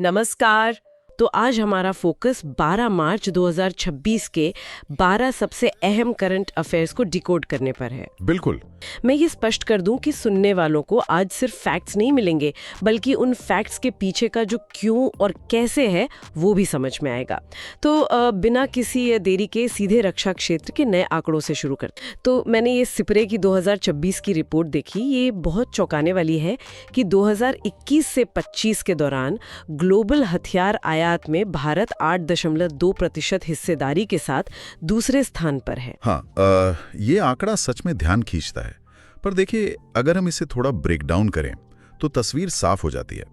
नमस्कार। तो आज हमारा फोकस 12 मार्च 2026 के 12 सबसे अहम करंट अफेयर्स को डिकोड करने पर है। बिल्कुल। मैं ये स्पष्ट कर दूं कि सुनने वालों को आज सिर्फ फैक्ट्स नहीं मिलेंगे, बल्कि उन फैक्ट्स के पीछे का जो क्यों और कैसे है वो भी समझ में आएगा। तो बिना किसी देरी के सीधे रक्षा क्षेत्र के नए आंकड़ों से शुरू करते। तो मैंने ये सिपरे की 2026 की रिपोर्ट देखी। ये बहुत चौंकाने वाली है कि 2021 से 25 के दौरान ग्लोबल हथियार आयात में भारत 8.2% हिस्सेदारी के साथ दूसरे स्थान पर है। हाँ, ये आंकड़ा सच में ध्यान खींचता है। पर देखिए, अगर हम इसे थोड़ा ब्रेक डाउन करें तो तस्वीर साफ हो जाती है।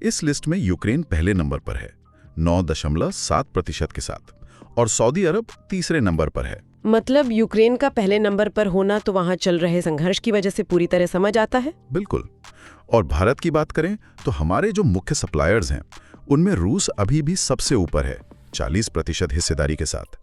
इस लिस्ट में यूक्रेन पहले नंबर पर है 9.7% के साथ, और सऊदी अरब तीसरे नंबर पर है। मतलब यूक्रेन का पहले नंबर पर होना तो वहां चल रहे संघर्ष की वजह से पूरी तरह समझ आता है। बिल्कुल। और भारत की बात करें तो हमारे जो मुख्य सप्लायर्स हैं उनमें रूस अभी भी सबसे ऊपर है 40% हिस्सेदारी के साथ।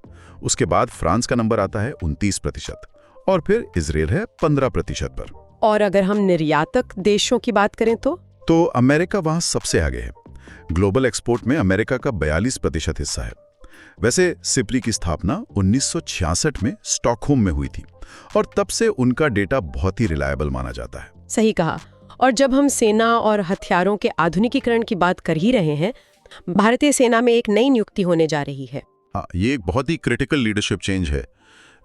उसके बाद फ्रांस का नंबर आता है 29%, और फिर इजराइल है 15% पर। और अगर हम निर्यातक देशों की बात करें तो अमेरिका वहां सबसे आगे है। ग्लोबल एक्सपोर्ट में अमेरिका का 42% हिस्सा है। वैसे सिप्री की स्थापना 1966 में स्टॉकहोम में हुई थी, और तब से उनका डेटा बहुत ही रिलायबल माना जाता है। सही कहा। और जब हम सेना और हथियारों के आधुनिकीकरण की बात कर ही रहे हैं, भारतीय सेना में एक नई नियुक्ति होने जा रही है। हाँ, ये एक बहुत ही क्रिटिकल लीडरशिप चेंज है।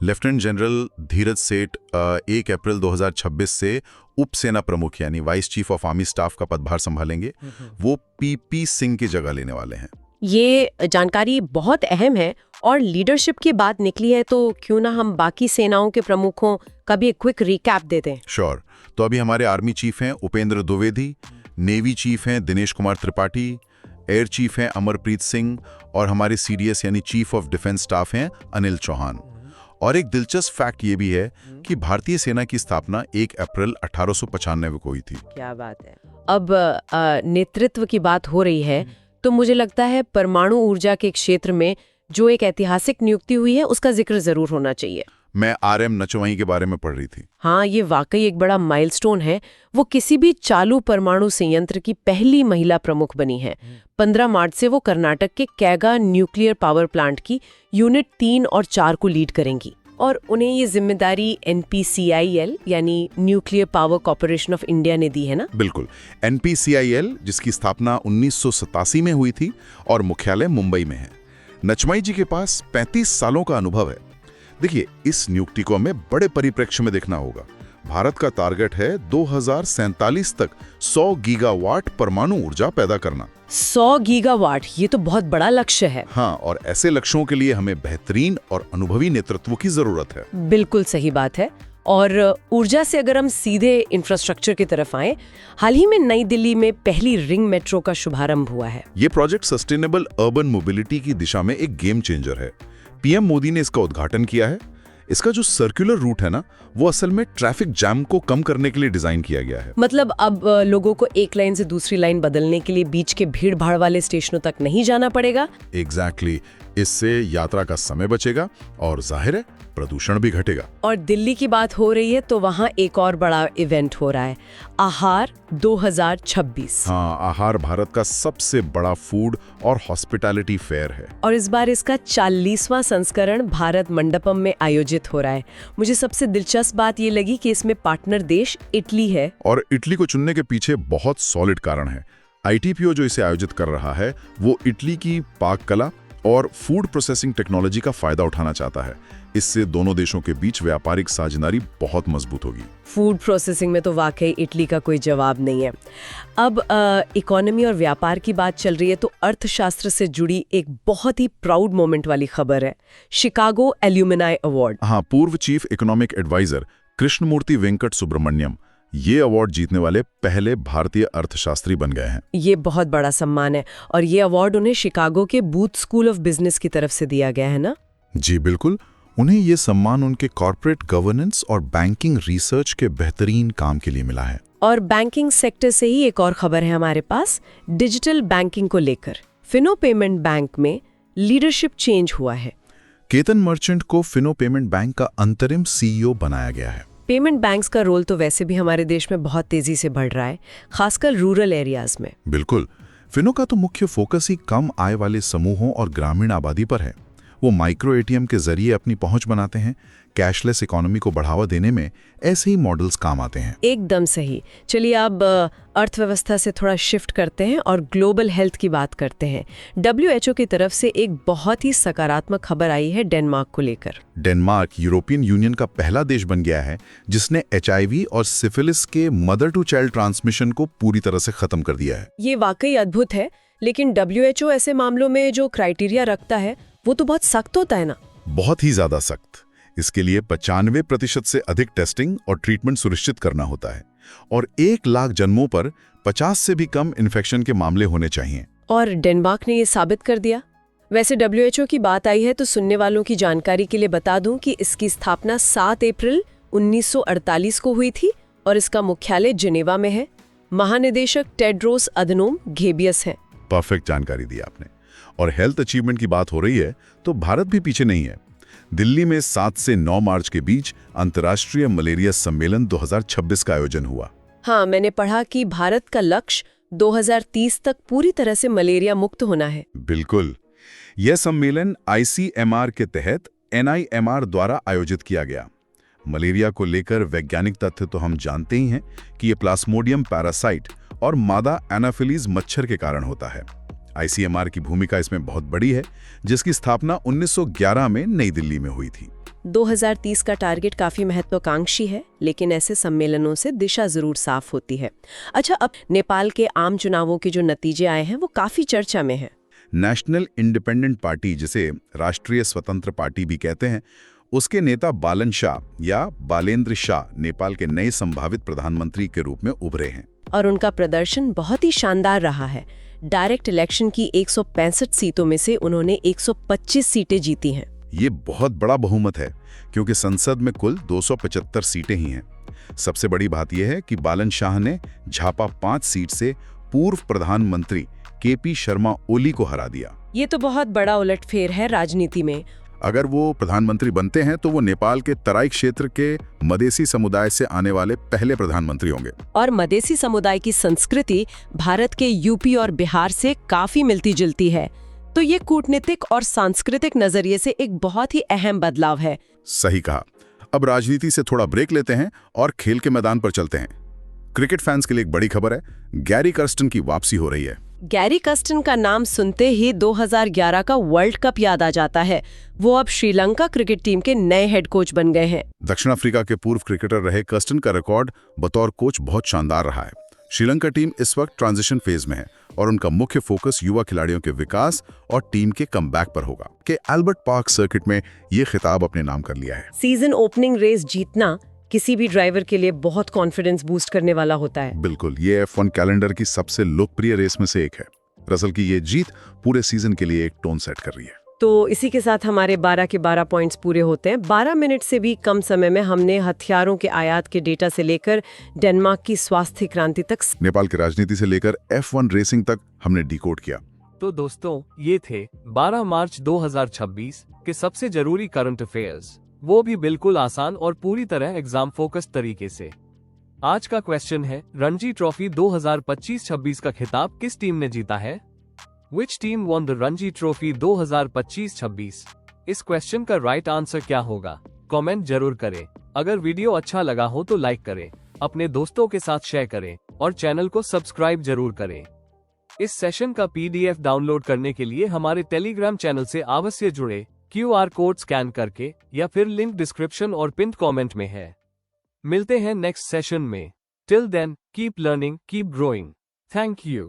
लेफ्टिनेंट जनरल धीरज सेठ 1 अप्रैल 2026 से उप सेना प्रमुख यानी vice chief of army staff का पदभार संभालेंगे। वो पीपी सिंह की जगह लेने वाले हैं। ये जानकारी बहुत अहम है, और लीडरशिप की बात निकली है तो क्यों ना हम बाकी सेनाओं के प्रमुखों का भी एक क्विक रिकैप दे दें। श्योर। तो अभी हमारे आर्मी चीफ हैं उपेंद्र द्विवेदी, नेवी चीफ हैं दिनेश कुमार त्रिपाठी, एयर चीफ हैं अमरप्रीत सिंह, और हमारे सीडीएस यानी चीफ ऑफ डिफेंस स्टाफ हैं अनिल चौहान। और एक दिलचस्प फैक्ट ये भी है कि भारतीय सेना की स्थापना 1 अप्रैल 1895 को हुई थी। क्या बात है। अब नेतृत्व की बात हो रही है तो मुझे लगता है परमाणु ऊर्जा के क्षेत्र में जो एक ऐतिहासिक नियुक्ति हुई है उसका जिक्र जरूर होना चाहिए। मैं RM नचवाई के बारे में पढ़ रही थी। हाँ, ये वाकई एक बड़ा माइलस्टोन है। वो किसी भी चालू परमाणु संयंत्र की पहली महिला प्रमुख बनी है। 15 मार्च से वो कर्नाटक के कैगा न्यूक्लियर पावर प्लांट की यूनिट 3 और 4 को लीड करेंगी, और उन्हें ये जिम्मेदारी NPCIL यानी nuclear power corporation of India ने दी है ना। बिल्कुल। NPCIL, जिसकी स्थापना 1987 में हुई थी और मुख्यालय मुंबई में है। नचवाई जी के पास 35 सालों का अनुभव है। देखिए, इस नियुक्ति को हमें बड़े परिप्रेक्ष्य में देखना होगा। भारत का टारगेट है 2047 तक 100 गीगावाट परमाणु ऊर्जा पैदा करना। 100 गीगावाट, ये तो बहुत बड़ा लक्ष्य है। हाँ, और ऐसे लक्ष्यों के लिए हमें बेहतरीन और अनुभवी नेतृत्व की जरूरत है। बिल्कुल सही बात है। और ऊर्जा से अगर हम सीधे इंफ्रास्ट्रक्चर की तरफ आए, हाल ही में नई दिल्ली में पहली रिंग मेट्रो का शुभारंभ हुआ है। ये प्रोजेक्ट सस्टेनेबल अर्बन मोबिलिटी की दिशा में एक गेम चेंजर है। पीएम मोदी ने इसका उद्घाटन किया है। इसका जो सर्कुलर रूट है ना, वो असल में ट्रैफिक जैम को कम करने के लिए डिजाइन किया गया है। मतलब अब लोगों को एक लाइन से दूसरी लाइन बदलने के लिए बीच के भीड़ भाड़ वाले स्टेशनों तक नहीं जाना पड़ेगा। एग्जैक्टली। इससे यात्रा का समय बचेगा और जाहिर है प्रदूषण भी घटेगा। और दिल्ली की बात हो रही है तो वहाँ एक और बड़ा इवेंट हो रहा है, आहार 2026। हाँ, आहार भारत का सबसे बड़ा फूड और हॉस्पिटैलिटी फेयर है, और इस बार इसका 40वां संस्करण भारत मंडपम में आयोजित हो रहा है। मुझे सबसे दिलचस्प बात ये लगी कि इसमें पार्टनर देश इटली है। और इटली को चुनने के पीछे बहुत सॉलिड कारण है। ITPO जो इसे आयोजित कर रहा है वो इटली की पाक कला और फूड प्रोसेसिंग टेक्नोलॉजी का फायदा उठाना चाहता है। इससे दोनों देशों के बीच व्यापारिक साझेदारी बहुत मजबूत होगी। फूड प्रोसेसिंग में तो वाकई इटली का कोई जवाब नहीं है। अब इकोनॉमी और व्यापार की बात चल रही है तो अर्थशास्त्र से जुड़ी एक बहुत ही प्राउड मोमेंट वाली खबर है, शिकागो एल्यूमिनाई अवार्ड। हाँ, पूर्व chief economic adviser Krishnamurthy Venkat Subramanian ये अवार्ड जीतने वाले पहले भारतीय अर्थशास्त्री बन गए हैं। ये बहुत बड़ा सम्मान है, और ये अवार्ड उन्हें शिकागो के बूथ स्कूल ऑफ बिजनेस की तरफ से दिया गया है ना। जी बिल्कुल। उन्हें ये सम्मान उनके कॉर्पोरेट गवर्नेंस और बैंकिंग रिसर्च के बेहतरीन काम के लिए मिला है। और बैंकिंग सेक्टर से ही एक और खबर है हमारे पास, डिजिटल बैंकिंग को लेकर फिनो पेमेंट बैंक में लीडरशिप चेंज हुआ है। केतन मर्चेंट को फिनो पेमेंट बैंक का अंतरिम CEO बनाया गया है। पेमेंट बैंक्स का रोल तो वैसे भी हमारे देश में बहुत तेजी से बढ़ रहा है, खासकर रूरल एरियाज में। बिल्कुल। फिनो का तो मुख्य फोकस ही कम आय वाले समूहों और ग्रामीण आबादी पर है। वो माइक्रो एटीएम के जरिए अपनी पहुंच बनाते हैं। कैशलेस इकोनॉमी को बढ़ावा देने में ऐसे ही मॉडल्स काम आते हैं। एकदम सही। चलिए अब अर्थव्यवस्था से थोड़ा शिफ्ट करते हैं और ग्लोबल हेल्थ की बात करते हैं। WHO की तरफ से एक बहुत ही सकारात्मक खबर आई है डेनमार्क को लेकर। डेनमार्क यूरोपियन यूनियन का पहला देश बन गया है जिसने HIV और सिफिलिस के मदर टू चाइल्ड ट्रांसमिशन को पूरी तरह से खत्म कर दिया है। ये वाकई अद्भुत है, लेकिन WHO ऐसे मामलों में जो क्राइटेरिया रखता है वो तो बहुत सख्त होता है ना? बहुत ही ज्यादा सख्त। इसके लिए 95% से अधिक टेस्टिंग और ट्रीटमेंट सुनिश्चित करना होता है और 1 लाख जन्मों पर 50 से भी कम इन्फेक्शन के मामले होने चाहिए। और डेनमार्क ने ये साबित कर दिया। वैसे WHO की बात आई है तो सुनने वालों की जानकारी के लिए बता दूं कि इसकी स्थापना 7 अप्रैल 1948 को हुई थी और इसका मुख्यालय जिनेवा में है। महानिदेशक टेड्रोस अधनोम घेब्रियस हैं। परफेक्ट जानकारी दी आपने। और हेल्थ अचीवमेंट की बात हो रही है तो भारत भी पीछे नहीं है। दिल्ली में 7 से 9 मार्च के बीच अंतर्राष्ट्रीय मलेरिया सम्मेलन 2026 का आयोजन हुआ। हाँ, मैंने पढ़ा कि भारत का लक्ष्य 2030 तक पूरी तरह से मलेरिया मुक्त होना है। बिल्कुल। यह सम्मेलन ICMR के तहत NIMR द्वारा आयोजित किया गया। मलेरिया को लेकर वैज्ञानिक तथ्य तो हम जानते ही हैं कि यह प्लाज्मोडियम पैरासाइट और मादा एनाफिलीज मच्छर के कारण होता है। ICMR की भूमिका इसमें बहुत बड़ी है, जिसकी स्थापना 1911 में नई दिल्ली में हुई थी। 2030 का टारगेट काफी महत्वाकांक्षी है, लेकिन ऐसे सम्मेलनों से दिशा जरूर साफ होती है। अच्छा, अब नेपाल के आम चुनावों के जो नतीजे आए हैं वो काफी चर्चा में है। नेशनल इंडिपेंडेंट पार्टी, जिसे राष्ट्रीय स्वतंत्र पार्टी भी कहते हैं, उसके नेता बालन शाह या बालेंद्र शाह नेपाल के नए संभावित प्रधानमंत्री के रूप में उभरे हैं। और उनका प्रदर्शन बहुत ही शानदार रहा है। डायरेक्ट इलेक्शन की 165 सीटों में से उन्होंने 125 सीटें जीती हैं। ये बहुत बड़ा बहुमत है क्योंकि संसद में कुल 275 सीटें ही हैं। सबसे बड़ी बात यह है कि बालन शाह ने झापा 5 सीट से पूर्व प्रधानमंत्री KP शर्मा ओली को हरा दिया। ये तो बहुत बड़ा उलटफेर है राजनीति में। अगर वो प्रधानमंत्री बनते हैं तो वो नेपाल के तराई क्षेत्र के मधेसी समुदाय से आने वाले पहले प्रधानमंत्री होंगे। और मधेसी समुदाय की संस्कृति भारत के यूपी और बिहार से काफी मिलती जुलती है, तो ये कूटनीतिक और सांस्कृतिक नजरिए से एक बहुत ही अहम बदलाव है। सही कहा। अब राजनीति से थोड़ा ब्रेक लेते हैं और खेल के मैदान पर चलते हैं। क्रिकेट फैंस के लिए एक बड़ी खबर है, गैरी कर्स्टन की वापसी हो रही है। गैरी कर्स्टन का नाम सुनते ही 2011 का वर्ल्ड कप याद आ जाता है। वो अब श्रीलंका क्रिकेट टीम के नए हेड कोच बन गए हैं। दक्षिण अफ्रीका के पूर्व क्रिकेटर रहे कर्स्टन का रिकॉर्ड बतौर कोच बहुत शानदार रहा है। श्रीलंका टीम इस वक्त ट्रांजिशन फेज में है और उनका मुख्य फोकस युवा खिलाड़ियों के विकास और टीम के कमबैक पर होगा। कि एल्बर्ट पार्क सर्किट में ये खिताब अपने नाम कर लिया है। सीजन ओपनिंग रेस जीतना किसी भी ड्राइवर के लिए बहुत कॉन्फिडेंस बूस्ट करने वाला होता है। बिल्कुल, ये F1 कैलेंडर की सबसे लोकप्रिय रेस में से एक है। रसल की ये जीत पूरे सीजन के लिए एक टोन सेट कर रही है। तो इसी के साथ हमारे 12 के 12 पॉइंट्स पूरे होते हैं। 12 मिनट से भी कम समय में हमने हथियारों के आयात के डेटा से लेकर डेनमार्क की स्वास्थ्य क्रांति तक, नेपाल की राजनीति से लेकर F1 रेसिंग तक हमने डिकोड किया। तो दोस्तों, ये थे 12 मार्च 2026 के सबसे जरूरी करंट अफेयर्स, वो भी बिल्कुल आसान और पूरी तरह एग्जाम फोकस्ड तरीके से। आज का क्वेश्चन है, रणजी ट्रॉफी 2025-26 का खिताब किस टीम ने जीता है? Which team won the Ranji trophy 2025-26? इस क्वेश्चन का राइट आंसर क्या होगा? कमेंट जरूर करें। अगर वीडियो अच्छा लगा हो तो लाइक करें, अपने दोस्तों के साथ शेयर करें और चैनल को सब्सक्राइब जरूर करें। इस सेशन का PDF डाउनलोड करने के लिए हमारे टेलीग्राम चैनल से अवश्य जुड़े, QR कोड स्कैन करके, या फिर लिंक डिस्क्रिप्शन और पिन कमेंट में है। मिलते हैं नेक्स्ट सेशन में। Till then, keep learning, keep growing. Thank you.